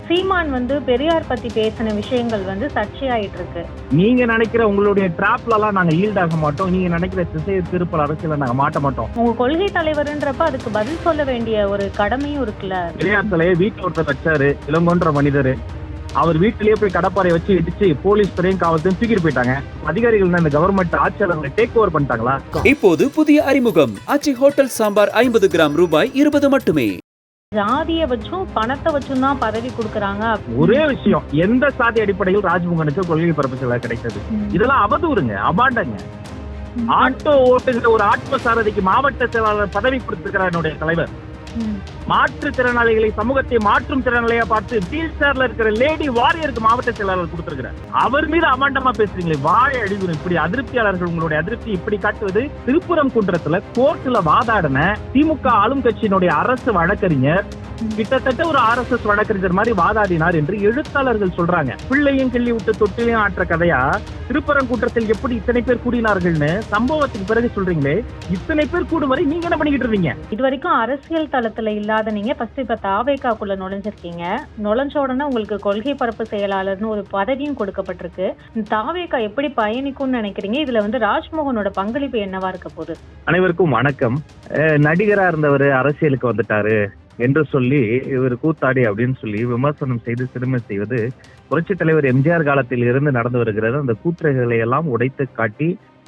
சீமான் பெரியார் பத்தி பேசின விஷயங்கள் சர்ச்சையாயிட்டு இருக்கு. நீங்க நினைக்கிற உங்களுடைய டிராப்ல எல்லாம் நாங்க ஈல்ட் ஆக மாட்டோம். நீங்க நினைக்கிற திசை திருப்பல் அரசியல நாங்க மாட்ட மாட்டோம். உங்க கொள்கை தலைவர்ன்றப்ப அதுக்கு பதில் சொல்ல வேண்டிய ஒரு கடமையும் இருக்குல்ல. பெரியார் தலையை வீட்டுல ஒருத்தர் வச்சாரு, இளங்கோன்ற மனிதர். அவர் வீட்டிலேயே போய் கடப்பாறை வச்சு இடிச்சு போலீஸ் துறையும் காவல்துறையும் தூக்கிட்டு போயிட்டாங்க. அதிகாரிகள் இந்த கவர்மெண்ட் ஆட்சியாளர்களை டேக் ஓவர் பண்ணிட்டாங்களா? இப்போது புதிய அறிமுகம் ஆச்சி ஹோட்டல் சாம்பார் 50 கிராம் ரூபாய் 20 மட்டுமே. ஜாதிய வச்சும் பணத்தை வச்சும் தான் பதவி கொடுக்கறாங்க. ஒரே விஷயம், எந்த சாதி அடிப்படையில் ராஜ்மோகனுக்கு கொள்கை பரப்பு செலவு கிடைத்தது? இதெல்லாம் அவதூறுங்க, அபாண்டங்க. ஆட்டோ ஓட்டுகிற ஒரு ஆத்ம சாரதிக்கு மாவட்ட செயலாளர் பதவி கொடுத்திருக்கிறார் என்னுடைய தலைவர். மாற்றுத்திறனாளிகளை சமூகத்தை மாற்றும் திறனாளியா பார்த்து வீல் சேர்ல இருக்கிற லேடி வாரியருக்கு மாவட்ட செயலாளர் கொடுத்திருக்கிறார். அவர் மீது அமாண்டமா பேசுறீங்களே, வாழை அடிக்கணும். இப்படி அதிருப்தியாளர்கள் உங்களுடைய அதிருப்தி இப்படி காட்டுவது. திருப்புரம் குன்றத்துல கோர்ட்ல வாதாடின திமுக ஆளும் கட்சியினுடைய அரசு வழக்கறிஞர் கிட்டத்தட்ட ஒரு RSS வழக்கறிஞர் மாதிரி வாதாடினார் என்று எழுத்தாளர்கள் சொல்றாங்க. பிள்ளையும் கிள்ளி விட்டு தொட்டிலையும் ஆற்ற கதையா திருப்பரங்குன்றத்தில் எப்படி இத்தனை பேர் கூடினார்கள்னு சம்பவத்துக்கு பிறகு சொல்றீங்களே, இத்தனை பேர் கூடும் வரை நீங்க என்ன பண்ணிக்கிட்டு இருக்கீங்க? இது வரைக்கும் அரசியல் தளத்துல இல்லாத நீங்க ஃபர்ஸ்ட் இப்ப தாவேகாக்குள்ள நுழைஞ்சிருக்கீங்க. நுழைஞ்ச உடனே உங்களுக்கு கொள்கை பரப்பு செயலாளர்னு ஒரு பதவியும் கொடுக்கப்பட்டிருக்கு. தாவேகா எப்படி பயணிக்கும்னு நினைக்கிறீங்க? இதுல ராஜ்மோகனோட பங்களிப்பு என்னவா இருக்க போகுது? அனைவருக்கும் வணக்கம். நடிகரா இருந்தவர் அரசியலுக்கு வந்துட்டாரு என்று சொல்லி இவர் கூத்தாடி அப்படின்னு சொல்லி விமர்சனம் செய்து சிறுமை செய்வது புரட்சித் தலைவர் எம்ஜிஆர் காலத்தில் இருந்து நடந்து வருகிறது. அந்த கூற்றுகளை எல்லாம் உடைத்து காட்டி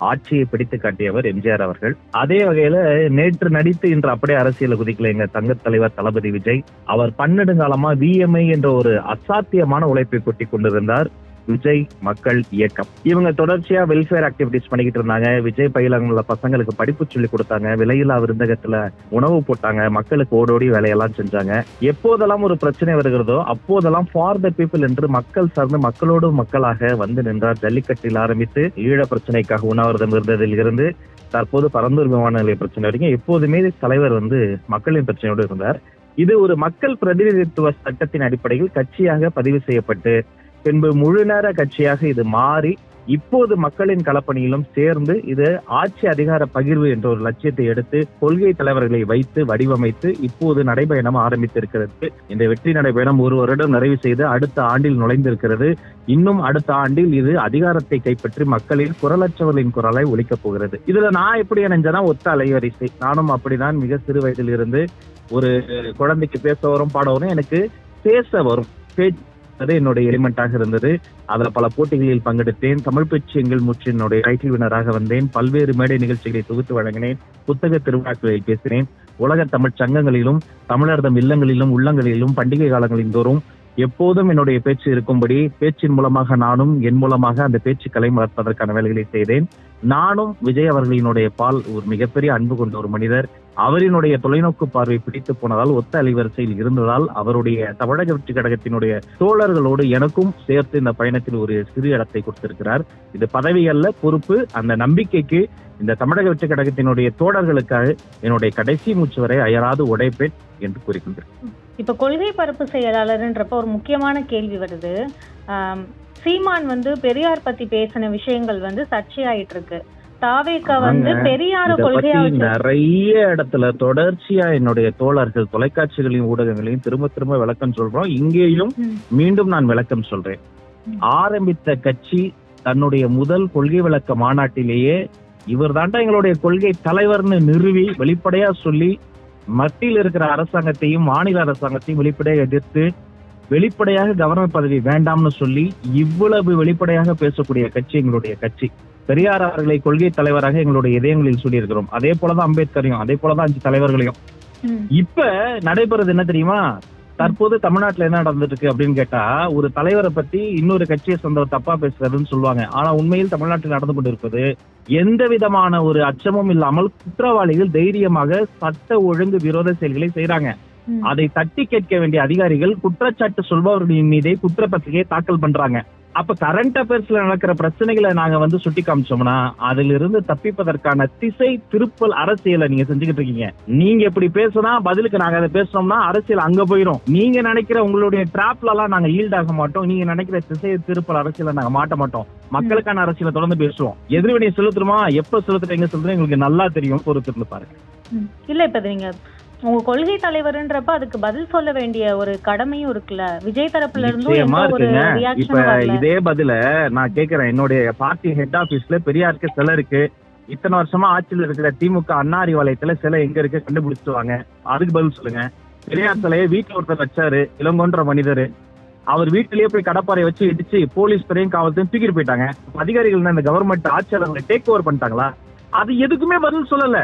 ஆட்சியை பிடித்து காட்டியவர் எம்ஜிஆர் அவர்கள். அதே வகையில நேற்று நடித்து இன்று அப்படியே அரசியல் குதிக்கல எங்க தங்க தலைவர் தளபதி விஜய். அவர் பன்னெடுங்காலமா VMI என்ற ஒரு அசாத்தியமான உழைப்பை கொட்டி கொண்டிருந்தார். விஜய் மக்கள் இயக்கம் இவங்க தொடர்ச்சியா வெல்ஃபேர் ஆக்டிவிட்டிஸ் பண்ணிக்கிட்டு இருந்தாங்க. விஜய் பயிலங்குள்ள பசங்களுக்கு படிப்பு சொல்லி கொடுத்தாங்க, விலையில்லா விருந்தகத்துல உணவு போட்டாங்க, மக்களுக்கு ஓடோடி வேலையெல்லாம் செஞ்சாங்க. எப்போதெல்லாம் ஒரு பிரச்சனை வருகிறதோ அப்போதெல்லாம் ஃபார் த பீப்புள் என்று மக்கள் சார்ந்து மக்களோடு மக்களாக வந்து நின்றார். ஜல்லிக்கட்டில் ஆரம்பித்து ஈழ பிரச்சனைக்காக உண்ணாவிரதம் இருந்ததில் இருந்து தற்போது பரந்தூர் விமான நிலைய பிரச்சனை வரைக்கும் எப்போதுமே தலைவர் மக்களின் பிரச்சனையோடு இருந்தார். இது ஒரு மக்கள் பிரதிநிதித்துவ சட்டத்தின் அடிப்படையில் கட்சியாக பதிவு செய்யப்பட்டு பின்பு முழு நேர கட்சியாக இது மாறி இப்போது மக்களின் களப்பணியிலும் சேர்ந்து இது ஆட்சி அதிகார பகிர்வு என்ற ஒரு லட்சியத்தை எடுத்து கொள்கை தலைவர்களை வைத்து வடிவமைத்து இப்போது நடைபயணம் ஆரம்பித்திருக்கிறது. இந்த வெற்றி நடைபயணம் ஒரு வருடம் நிறைவு செய்து அடுத்த ஆண்டில் நுழைந்திருக்கிறது. இன்னும் அடுத்த ஆண்டில் இது அதிகாரத்தை கைப்பற்றி மக்களின் குரலற்றவர்களின் குரலை ஒலிக்கப் போகிறது. இதுல நான் எப்படி நினைஞ்சேன்னா ஒத்த அலைவரிசை. நானும் அப்படிதான் மிக சிறு வயதில் இருந்து ஒரு குழந்தைக்கு பேச வரும், பாட வரும், எனக்கு பேச வரும். அது என்னுடைய எலிமெண்டாக இருந்தது. அதுல பல போட்டிகளில் பங்கெடுத்தேன். தமிழ் பேச்சு எங்கள் மூச்சு என்னுடைய டைட்டில் வினராக வந்தேன். பல்வேறு மேடை நிகழ்ச்சிகளை தொகுத்து வழங்கினேன். புத்தக திருவிழாக்களில் பேசினேன். உலக தமிழ் சங்கங்களிலும் தமிழர்தம் இல்லங்களிலும் உள்ளங்களிலும் பண்டிகை காலங்களின் தோறும் எப்போதும் என்னுடைய பேச்சு இருக்கும்படி பேச்சின் மூலமாக நானும் என் மூலமாக அந்த பேச்சுக்களை வளர்ப்பதற்கான வேலைகளை செய்தேன். நானும் விஜய் அவர்களினுடைய பால் ஒரு மிகப்பெரிய அன்பு கொண்ட ஒரு மனிதர். அவரினுடைய தொலைநோக்கு பார்வை பிடித்து போனதால் ஒத்த அலைவரிசையில் இருந்ததால் அவருடைய தமிழக வெற்றி கழகத்தினுடைய தோழர்களோடு எனக்கும் சேர்த்து இந்த பயணத்தில் ஒரு சிறு இடத்தை கொடுத்திருக்கிறார். இது பதவி அல்ல, பொறுப்பு. அந்த நம்பிக்கைக்கு இந்த தமிழக வெற்றி கழகத்தினுடைய தோழர்களுக்காக என்னுடைய கடைசி மூச்சு வரை அயராது உடைப்பேன் என்று கூறிக்கொண்டேன். இப்ப கொள்கை பரப்பு செயலாளர்ன்றப்ப ஒரு முக்கியமான கேள்வி வருது. சீமான் பெரியார் பத்தி பேசின விஷயங்கள் சர்ச்சையாயிட்டு இருக்கு. தாவேகா பெரியார கொள்கையா நிறைய இடத்துல தொடர்ச்சியா என்னுடைய தோழர்கள் தொலைக்காட்சிகளையும் ஊடகங்களையும் திரும்ப திரும்ப விளக்கம் சொல்றோம். இங்கேயும் மீண்டும் நான் விளக்கம் சொல்றேன். ஆரம்பித்த கட்சி தன்னுடைய முதல் கொள்கை விளக்க மாநாட்டிலேயே இவர் தாண்டா எங்களுடைய கொள்கை தலைவர்னு நிறுவி வெளிப்படையா சொல்லி மத்தியில் இருக்கிற அரசாங்கத்தையும் மாநில அரசாங்கத்தையும் வெளிப்படையாக எதிர்த்து வெளிப்படையாக கவர்னர் பதவி வேண்டாம்னு சொல்லி இவ்வளவு வெளிப்படையாக பேசக்கூடிய கட்சி எங்களுடைய கட்சி. பெரியார் அவர்களை கொள்கை தலைவராக எங்களுடைய இதயங்களில் சொல்லியிருக்கிறோம். அதே போலதான் அம்பேத்கரையும், அதே போலதான் 5 தலைவர்களையும். இப்ப நடைபெறது என்ன தெரியுமா? தற்போது தமிழ்நாட்டுல என்ன நடந்துட்டு இருக்கு அப்படின்னு கேட்டா, ஒரு தலைவரை பத்தி இன்னொரு கட்சியை சொந்தவர் தப்பா பேசுறதுன்னு சொல்லுவாங்க. ஆனா உண்மையில் தமிழ்நாட்டில் நடந்து கொண்டிருப்பது எந்த விதமான ஒரு அச்சமும் இல்லாமல் குற்றவாளிகள் தைரியமாக சட்ட ஒழுங்கு விரோத செயல்களை செய்யறாங்க. அதை தட்டி கேட்க வேண்டிய அதிகாரிகள் குற்றச்சாட்டு சொல்பவர்களின் மீதே குற்றப்பத்திரிகையை தாக்கல் பண்றாங்க. அப்ப கரண்ட் அஃபேர்ஸ்ல நடக்கிற பிரச்சனைகளை நாங்க சுட்டி காமிச்சோம்னா அதுல இருந்து தப்பிப்பதற்கான திசை திருப்பல் அரசியலை நீங்க செஞ்சுக்கிட்டு இருக்கீங்க. நீங்க எப்படி பேசினா பதிலுக்கு நாங்க அதை பேசணும்னா அரசியல் அங்க போயிரும். நீங்க நினைக்கிற உங்களுடைய டிராப்ல எல்லாம் நாங்க ஈல்ட் ஆக மாட்டோம். நீங்க நினைக்கிற திசை திருப்பல் அரசியலை நாங்க மாட்ட மாட்டோம். மக்களுக்கான அரசியலை தொடர்ந்து பேசுவோம். எதிர்வினை செலுத்துறோமா, எப்ப செலுத்துறீங்க சொல்றேன் எங்களுக்கு நல்லா தெரியும். பொறுத்திருந்து பாருங்க. இல்ல இப்ப நீங்க உங்க கொள்கை தலைவர்ன்றப்ப அதுக்கு பதில் சொல்ல வேண்டிய ஒரு கடமையும் இருக்குல்ல. விஜய் தரப்புல இருந்தும் நிச்சயமா எந்த ஒரு இருக்குங்க. இப்ப ரியாக்ஷனும் வரல. இதே பதில நான் கேக்குறேன். என்னுடைய பார்ட்டி ஹெட் ஆபீஸ்ல பெரியாருக்கு சிலை இருக்கு. இத்தனை வருஷமா ஆட்சியில் இருக்கிற திமுக அண்ணா அறிவாலயத்துல சிலை எங்க இருக்கு கண்டுபிடிச்சிட்டு வாங்க. அதுக்கு பதில் சொல்லுங்க. பெரியார் சிலையை வீட்டுல ஒருத்தர் வச்சாரு, இளங்கோன்ற மனிதர். அவர் வீட்டிலேயே போய் கடப்பாறை வச்சு இடிச்சு போலீஸ் துறையும் காவல்துறையும் தூக்கிட்டு போயிட்டாங்க. அதிகாரிகள் இந்த கவர்மெண்ட் ஆட்சியாளர்களை டேக் ஓவர் பண்ணிட்டாங்களா? அது எதுக்குமே பதில் சொல்லல.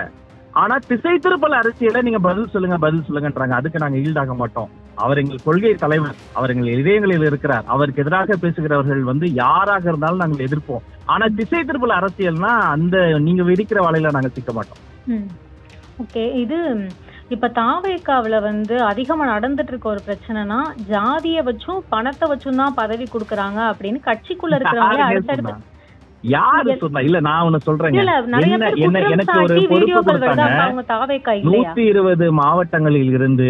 ஆனா திசை திருப்பல அரசியல நீங்க பதில் சொல்லுங்கன்றாங்க. அதுக்கு நாங்க ஈல்டாக மாட்டோம். அவர் எங்கள் கொள்கை தலைவர், அவர் எங்கள் இதயங்களில் இருக்கிறார். அவருக்கு எதிராக பேசுகிறவர்கள் யாராக இருந்தாலும் நாங்கள் எதிர்ப்போம். ஆனா திசை திருப்பல அரசியல்னா அந்த நீங்க விதிக்கிற வலையில நாங்க சிக்க மாட்டோம். ஓகே, இது இப்ப தாவேக்காவுல அதிகமா நடந்துட்டு இருக்க ஒரு பிரச்சனைனா ஜாதிய வச்சும் பணத்தை வச்சும் தான் பதவி கொடுக்கறாங்க அப்படின்னு கட்சிக்குள்ள இருக்கிறவங்களே அடுத்தடுத்து யாரு சொன்னா? இல்ல நான் ஒண்ணு சொல்றேங்க. எனக்கு ஒரு பொறுப்பு கொடுத்தாங்க. 120 மாவட்டங்களில் இருந்து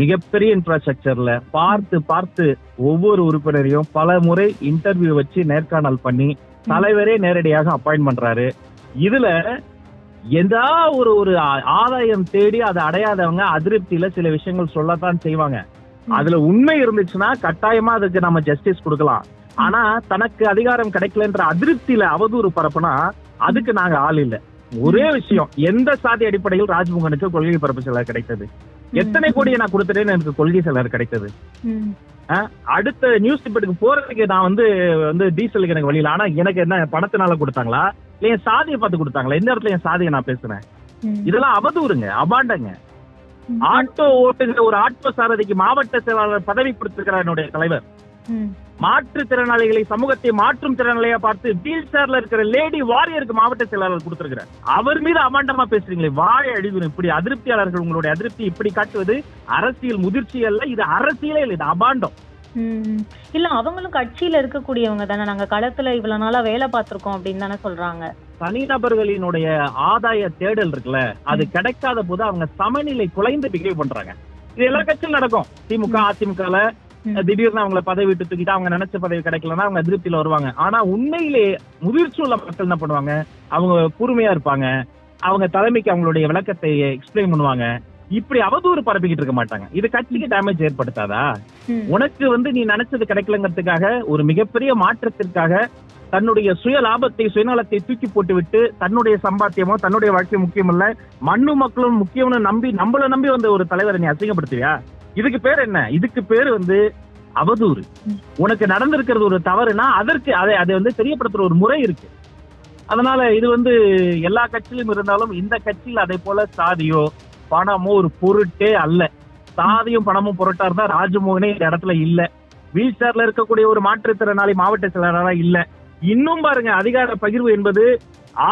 மிகப்பெரிய இன்ஃப்ராஸ்ட்ரக்சர்ல பார்த்து ஒவ்வொரு உறுப்பினரையும் பல முறை இன்டர்வியூ வச்சு நேர்காணல் பண்ணி தலைவரே நேரடியாக அப்பாயிண்ட் பண்றாரு. இதுல எதா ஒரு ஆதாயம் தேடி அதை அடையாதவங்க அதிருப்தியில சில விஷயங்கள் சொல்லத்தான் செய்வாங்க. அதுல உண்மை இருந்துச்சுன்னா கட்டாயமா அதுக்கு நம்ம ஜஸ்டிஸ் கொடுக்கலாம். ஆனா தனக்கு அதிகாரம் கிடைக்கலன்ற அதிருப்தியில அவதூறு பரப்புனா அதுக்கு நாங்க ஆள் இல்ல. ஒரே விஷயம், எந்த சாதி அடிப்படையில் ராஜ்மோகனுக்கு கொள்கை பரப்பு சிலர் கிடைத்தது? எத்தனை கோடியை நான் கொடுத்துட்டேன்னு எனக்கு கொள்கை சிலர் கிடைத்தது? அடுத்த நியூஸ் பேப்பருக்கு போறதுக்கு நான் டீசலுக்கு எனக்கு வழியில. ஆனா எனக்கு என்ன பணத்தினால கொடுத்தாங்களா இல்ல என் சாதியை பார்த்து கொடுத்தாங்களா? எந்த இடத்துல என் சாதியை நான் பேசுறேன்? இதெல்லாம் அவதூறுங்க, அபாண்டங்க. ஆட்டோ ஓட்டுகிற ஒரு ஆட்டோ சாரதிக்கு மாவட்ட செயலாளர் பதவி கொடுத்திருக்கிறார் என்னுடைய தலைவர். மாற்றுத்திறனாளிகளை சமூகத்தை மாற்றும் திறனாளியா பார்த்து வீல் சேர்ல இருக்கிற லேடி வாரியருக்கு மாவட்ட செயலாளர் கொடுத்திருக்கிறார். அவர் மீது அபாண்டமா பேசுறீங்களே, வாழை அழிவு. இப்படி அதிருப்தியாளர்கள் உங்களுடைய அதிருப்தி இப்படி காட்டுவது அரசியல் முதிர்ச்சி அல்ல, இது அரசியலே இல்லை, இது அபாண்டம். இல்ல அவங்களும் கட்சியில இருக்கக்கூடியவங்க தானே, நாங்க களத்துல இவ்வளவு நாளா வேலை பார்த்திருக்கோம் அப்படின்னு தானே சொல்றாங்க. தனிநபர்களினுடைய ஆதாய தேடல் இருக்குல்ல, அது கிடைக்காத போது அவங்க சமநிலை குலைந்து பிஹேவ் பண்றாங்க. இது எல்லா கட்சியும் நடக்கும். திமுக அதிமுகல திடீர்னு அவங்களை பதவி விட்டு தூக்கிட்டு அவங்க நினைச்ச பதவி கிடைக்கலன்னா அவங்க அதிருப்தியில வருவாங்க. ஆனா உண்மையிலே முதிர்ச்சி உள்ள மக்கள் என்ன பண்ணுவாங்க? அவங்க கூர்மையா இருப்பாங்க. அவங்க தலைமைக்கு அவங்களுடைய விளக்கத்தை எக்ஸ்பிளைன் பண்ணுவாங்க. இப்படி அவதூறு பரப்பிக்கிட்டு இருக்க மாட்டாங்க. இது கட்சிக்கு டேமேஜ் ஏற்படுத்தாதா? உனக்கு நீ நினைச்சது கிடைக்கலங்கிறதுக்காக ஒரு மிகப்பெரிய மாற்றத்திற்காக தன்னுடைய சுய லாபத்தை சுயநலத்தை தூக்கி போட்டு விட்டு தன்னுடைய சம்பாத்தியமோ தன்னுடைய வாழ்க்கை முக்கியம் இல்ல, மண்ணு மக்களும் முக்கியம்னு நம்மள நம்பி வந்த ஒரு தலைவரை நீ அசிங்கப்படுத்துவியா? இதுக்கு பேர் என்ன? இதுக்கு பேரு அவதூறு. உனக்கு நடந்திருக்கிறது ஒரு தவறுனா அதற்கு அதை தெரியப்படுத்துற ஒரு முறை இருக்கு. அதனால இது எல்லா கட்சியிலும் இருந்தாலும் இந்த கட்சியில் அதே போல சாதியோ பணமோ ஒரு பொருட்டே அல்ல. சாதியும் பணமும் பொருட்டா இருந்தா ராஜமோகனே இந்த இடத்துல இல்ல. வீல் சேர்ல இருக்கக்கூடிய ஒரு மாற்றுத்திறனாளி மாவட்ட செயலாளரா இல்ல. இன்னும் பாருங்க, அதிகார பகிர்வு என்பது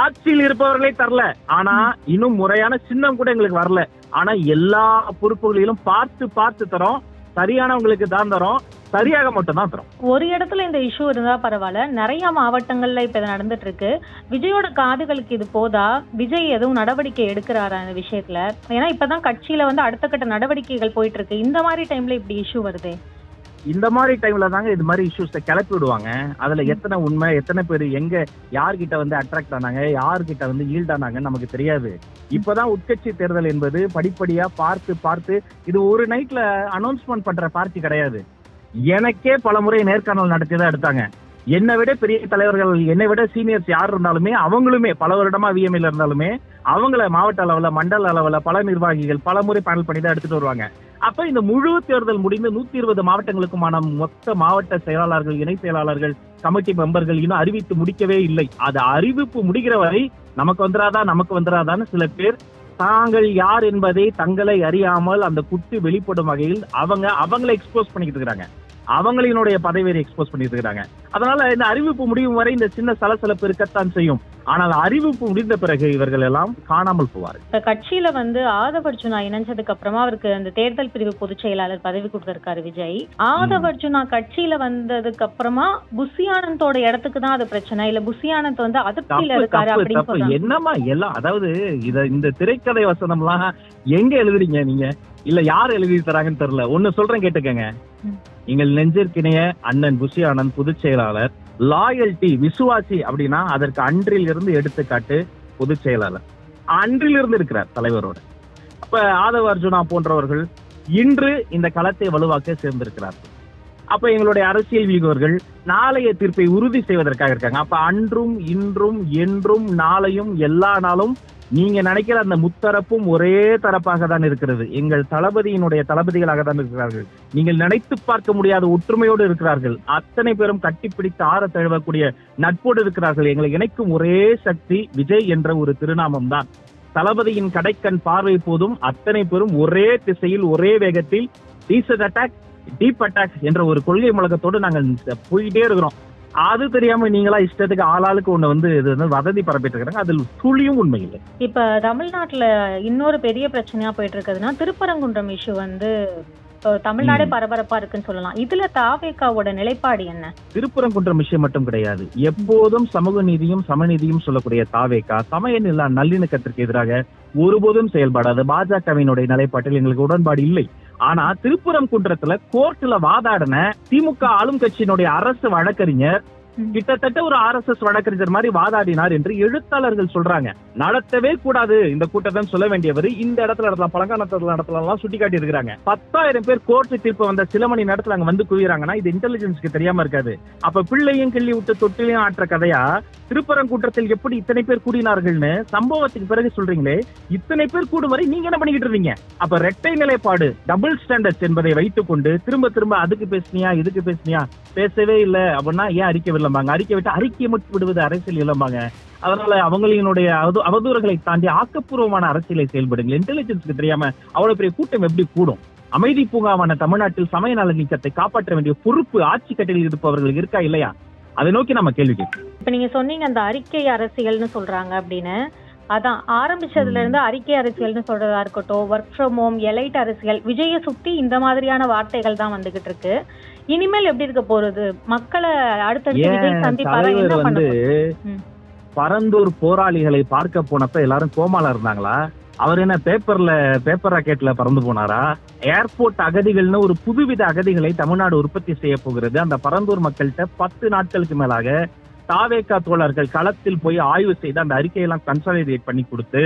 ஆட்சியில் இருப்பவர்களே தரல. ஆனா இன்னும் முறையான சின்னம் கூட எங்களுக்கு வரல. ஆனா எல்லா பொறுப்புகளிலும் பார்த்து தரோம். சரியானவங்களுக்கு தான் தரோம், சரியாக மட்டும் தான் தரோம். ஒரு இடத்துல இந்த இஷ்யூ இருந்தா பரவாயில்ல, நிறைய மாவட்டங்கள்ல இப்ப இது நடந்துட்டு இருக்கு. விஜயோட காதுகளுக்கு இது போதா? விஜய் எதுவும் நடவடிக்கை எடுக்கிறாரா இந்த விஷயத்துல? ஏன்னா இப்பதான் கட்சியில அடுத்த கட்ட நடவடிக்கைகள் போயிட்டு இருக்கு. இந்த மாதிரி டைம்ல இப்படி இஷ்யூ வருது. இந்த மாதிரி டைம்ல தாங்க இது மாதிரி இஷ்யூஸை கிளப்பி விடுவாங்க. அதுல எத்தனை உண்மை, எத்தனை பேர் எங்க யார்கிட்ட அட்ராக்ட் ஆனாங்க, யார்கிட்ட ஈல்ட் ஆனாங்கன்னு நமக்கு தெரியாது. இப்பதான் உட்கட்சி தேர்தல் என்பது படிப்படியா பார்த்து இது ஒரு நைட்ல அனௌன்ஸ்மெண்ட் பண்ற பார்ட்டி கிடையாது. எனக்கே பல முறை நேர்காணல் நடத்திதான் எடுத்தாங்க. என்னை விட பெரிய தலைவர்கள், என்னை விட சீனியர்ஸ் யார் இருந்தாலுமே அவங்களுமே பல வருடமா விஎம்ஐல இருந்தாலுமே அவங்கள மாவட்ட அளவுல மண்டல அளவுல பல நிர்வாகிகள் பல முறை பேனல் பண்ணி தான் எடுத்துட்டு வருவாங்க. அப்ப இந்த முழு தேர்தல் முடிந்து 120 மாவட்டங்களுக்குமான மொத்த மாவட்ட செயலாளர்கள், இணை செயலாளர்கள், கமிட்டி மெம்பர்கள் இன்னும் அறிவித்து முடிக்கவே இல்லை. அது அறிவிப்பு முடிகிற வரை நமக்கு வந்துராதான்னு சில பேர் தாங்கள் யார் என்பதை தங்களை அறியாமல் அந்த குட்டு வெளிப்படும் வகையில் அவங்களை எக்ஸ்போஸ் பண்ணிக்கிட்டு இருக்காங்க. அவங்களினுடைய பதவியை எக்ஸ்போஸ் பண்ணிட்டு இருக்காங்க. அதனால இந்த அறிவிப்பு முடியும் வரை இந்த சின்ன சலசலப்பு இருக்கத்தான் செய்யும். ஆனால் அறிவிப்பு முடிந்த பிறகு இவர்கள் எல்லாம் காணாமல் போவார்கள். இப்ப கட்சியில ஆதவ் அர்ஜுனா இணைஞ்சதுக்கு அப்புறமா அவருக்கு அந்த தேர்தல் பிரிவு பொதுச் செயலாளர் பதவி கொடுத்திருக்காரு விஜய். ஆதவ் அர்ஜுனா கட்சியில வந்ததுக்கு அப்புறமா புஷி ஆனந்தோட இடத்துக்கு தான் அது பிரச்சனை, இல்ல புஷி ஆனந்த் அதிருப்தியில இருக்காரு அப்படின்னு சொல்றாங்க. என்னமா எல்லாம், அதாவது இந்த திரைக்கதை வசனம் எல்லாம் எங்க எழுதுறீங்க நீங்க? இல்ல யார் எழுதி தராங்கன்னு தெரியல. ஒண்ணு சொல்றேன் கேட்டுக்கங்க. எங்கள் நெஞ்சிற்கிணைய அண்ணன் புஷி ஆனந்த் பொதுச் செயலாளர். லாயல்டி விசுவாசி அப்படின்னா அதற்கு அன்றில் இருந்து எடுத்துக்காட்டு பொதுச் செயலாளர். அன்றில் இருந்து இருக்கிறார் தலைவரோட. அப்ப ஆதவ அர்ஜுனா போன்றவர்கள் இன்று இந்த களத்தை வலுவாக்க சேர்ந்திருக்கிறார்கள். அப்ப எங்களுடைய அரசியல் வீரர்கள் நாளைய தீர்ப்பை உறுதி செய்வதற்காக இருக்காங்க. அப்ப அன்றும் இன்றும் என்றும் நாளையும் எல்லா நாளும் நீங்க நினைக்கிற அந்த முத்தரப்பும் ஒரே தரப்பாக தான் இருக்கிறது. எங்கள் தளபதியினுடைய தளபதிகளாக தான் இருக்கிறார்கள். நீங்கள் நினைத்து பார்க்க முடியாத ஒற்றுமையோடு இருக்கிறார்கள். அத்தனை பேரும் கட்டிப்பிடித்து ஆற தழுவக்கூடிய நட்போடு இருக்கிறார்கள். எங்களை இணைக்கும் ஒரே சக்தி விஜய் என்ற ஒரு திருநாமம் தான். தளபதியின் கடைக்கண் பார்வை போதும் அத்தனை பேரும் ஒரே திசையில் ஒரே வேகத்தில் டீசர்ட் அட்டாக் டீப் அட்டாக் என்ற ஒரு கொள்கை முழக்கத்தோடு நாங்கள் போயிட்டே இருக்கிறோம். அது தெரியாம நீங்களா இஷ்டத்துக்கு ஆளாளுக்கு ஒண்ணு வந்து இது வந்து வதந்தி பரப்பிட்டு இருக்காங்க. அதில் துளியும் உண்மை இல்லை. இப்ப தமிழ்நாட்டுல இன்னொரு பெரிய பிரச்சனையா போயிட்டு இருக்குதுன்னா திருப்பரங்குன்றம் இஷ்யூ வந்து தமிழ்நாடே பரபரப்பா இருக்குன்னு சொல்லலாம். இதுல தாவேகாவோட நிலைப்பாடு என்ன? திருப்பரங்குன்றம் விஷயம் மட்டும் கிடையாது. எப்போதும் சமூக நீதியும் சமநீதியும் சொல்லக்கூடிய தாவேகா சமய நல்லிணக்கத்திற்கு எதிராக ஒருபோதும் செயல்படாது. பாஜகவினுடைய நிலைப்பாட்டில் எங்களுக்கு உடன்பாடு இல்லை. ஆனா திருப்பரங்குன்றத்துல கோர்ட்ல வாதாடின திமுக ஆளும் கட்சியினுடைய அரசு வழக்கறிஞர் கிட்டத்தட்ட ஒரு RSS வழக்கறிஞர் மாதிரி வாதாடினார் என்று எழுத்தாளர்கள் சொல்றாங்க. நடத்தவே கூடாது இந்த கூட்டத்தை சொல்ல வேண்டியவர் இந்த இடத்துல நடத்தலாம், பழங்காலத்துல நடத்தலாம் சுட்டி காட்டி இருக்கிறாங்க. 10,000 பேர் கோர்ட் தீர்ப்பு வந்த சில மணி நேரத்துல அங்க வந்து குவிறாங்கன்னா இது இன்டெலிஜென்ஸ்க்கு தெரியாம இருக்காது. அப்ப பிள்ளையும் கிள்ளி விட்டு தொட்டிலையும் ஆற்ற கதையா திருப்பரங்குன்றத்தில் எப்படி இத்தனை பேர் கூடினார்கள்னு சம்பவத்துக்கு பிறகு சொல்றீங்களே, இத்தனை பேர் கூடும் வரை நீங்க என்ன பண்ணிக்கிட்டு இருக்கீங்க? அப்ப ரெட்டை நிலைப்பாடு டபுள் ஸ்டாண்டர்ட்ஸ் என்பதை வைத்துக் கொண்டு திரும்ப திரும்ப அதுக்கு பேசுனியா இதுக்கு பேசுனியா பேசவே இல்லை அப்படின்னா ஏன் அறிக்கை விடலம்பாங்க? அறிக்கை விட்டு அறிக்கையை மட்டும் விடுவது அரசியல் இல்லம்பாங்க. அதனால அவங்களினுடைய அவதூறுகளை தாண்டி ஆக்கப்பூர்வமான அரசியலை செயல்படுங்கள். இன்டெலிஜென்ஸ்க்கு தெரியாம அவ்வளவு பெரிய கூட்டம் எப்படி கூடும்? அமைதி பூங்காவான தமிழ்நாட்டில் சமய நலநீக்கத்தை காப்பாற்ற வேண்டிய பொறுப்பு ஆட்சி கட்டளையில் இருப்பவர்களுக்கு இருக்கா இல்லையா? அதை நோக்கி நம்ம கேள்வி கேட்கிறோம். இப்ப நீங்க சொன்னீங்க அந்த அறிக்கை அரசியல்னு சொல்றாங்க அப்படின்னு. அதான் ஆரம்பிச்சதுல இருந்து அறிக்கை அரசியல்னு சொல்றதா இருக்கட்டும், ஒர்க் ஃப்ரம் ஹோம், எலைட் அரசியல், விஜய சுத்தி இந்த மாதிரியான வார்த்தைகள் தான் வந்துகிட்டு இருக்கு. இனிமேல் எப்படி இருக்க போறது? மக்களை அடுத்தடுத்து விஜய் சந்திப்பாரா? என்ன பண்ண போகுது? பரந்தூர் போராளிகளை பார்க்க போனப்ப எல்லாரும் கோமால இருந்தாங்களா? அவர் என்ன பேப்பர் ராக்கெட்ல பறந்து போனாரா? ஏர்போர்ட் அகதிகள்னு ஒரு புதுவித அகதிகளை தமிழ்நாடு உற்பத்தி செய்ய போகிறது. அந்த பரந்தூர் மக்கள்கிட்ட 10 நாட்களுக்கு மேலாக தாவேகா தோழர்கள் களத்தில் போய் ஆய்வு செய்து அந்த அறிக்கையெல்லாம் கன்சாலிடேட் பண்ணி கொடுத்து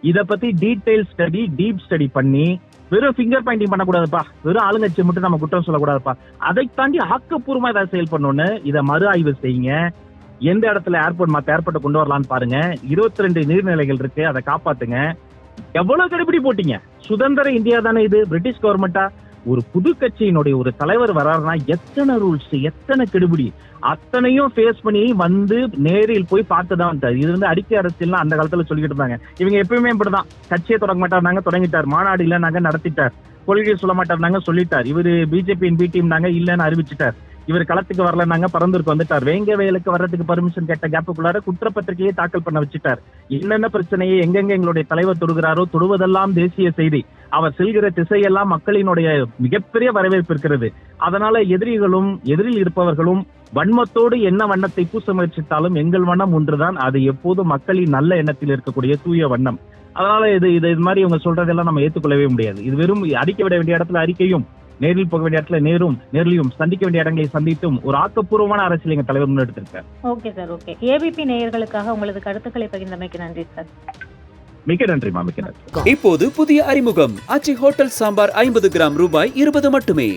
இத பத்தி டீடைல் ஸ்டடி டீப் ஸ்டடி பண்ணி வெறும் ஃபிங்கர் பாயிண்டிங் பண்ணக்கூடாதுப்பா, வெறும் ஆளுங்கட்சி மட்டும் நம்ம குற்றம் சொல்லக்கூடாதுப்பா, அதை தாண்டி ஆக்கப்பூர்வமா ஏதாவது செயல் பண்ணணும்னு இதை மறு ஆய்வு செய்யுங்க. எந்த இடத்துல மத்த ஏர்போர்ட்டை கொண்டு வரலான்னு பாருங்க. 22 நீர்நிலைகள் இருக்கு, அதை காப்பாத்துங்க. எவ்வளவு கடுபிடி போட்டீங்க? சுதந்திர இந்தியா தானே இது, பிரிட்டிஷ் கவர்மெண்டா? ஒரு புது கட்சியினுடைய ஒரு தலைவர் வர்றாருன்னா எத்தனை ரூல்ஸ் எத்தனை கெடுபிடி அத்தனையும் ஃபேஸ் பண்ணி வந்து நேரில் போய் பார்த்துதான் வந்தார். இது வந்து அறிக்கை அரசியல் அந்த காலத்துல சொல்லிக்கிட்டு இருந்தாங்க. இவங்க எப்பயுமே இப்படிதான், கட்சியை தொடங்க மாட்டாருனாங்க தொடங்கிட்டார், மாநாடு இல்லைன்னாங்க நடத்திட்டார், கொள்கையை சொல்ல மாட்டாருனாங்க சொல்லிட்டார், இவரு பிஜேபியின் பி டீம் நாங்க இல்லன்னு அறிவிச்சிட்டார், இவர் களத்துக்கு வரலன்னாங்க பரந்தூருக்கு வந்துட்டார், வேங்க வயலுக்கு வர்றதுக்கு பர்மிஷன் கேட்ட கேப்புக்குள்ளார குற்றப்பத்திரிகையை தாக்கல் பண்ண வச்சுட்டார். என்னென்ன பிரச்சனையை எங்கெங்க எங்களுடைய தலைவர் தொடுகிறாரோ தொடுவதெல்லாம் தேசிய செய்தி, அவர் செல்கிற திசையெல்லாம் மக்களினுடைய மிகப்பெரிய வரவேற்பு இருக்கிறது. அதனால எதிரில் இருப்பவர்களும் வன்மத்தோடு என்ன வண்ணத்தை பூச முயற்சித்தாலும் எங்கள் வண்ணம் ஒன்றுதான், அது எப்போதும் மக்களின் நல்ல எண்ணத்தில் இருக்கக்கூடிய தூய வண்ணம். அதனால இது மாதிரி இவங்க சொல்றதெல்லாம் நம்ம ஏற்றுக்கொள்ளவே முடியாது. இது வெறும் அறிக்கை விட வேண்டிய இடத்துல அறிக்கையும், நேரில் போக வேண்டிய இடத்துல நேரிலும் சந்திக்க வேண்டிய இடங்களை சந்தித்தும் ஒரு ஆக்கப்பூர்வமான அரசியல் எங்க தலைவர் முன்னெடுத்திருக்கார். Okay sir, okay. ஏபிபி நேயர்களுக்காக உங்களது கருத்துக்களை பகிர்ந்தமைக்கு நன்றி சார். மிக்க நன்றிமா, மிக்க நன்றி. இப்போது புதிய அறிமுகம் ஆச்சி ஹோட்டல் சாம்பார் 50 கிராம் ரூபாய் 20 மட்டுமே.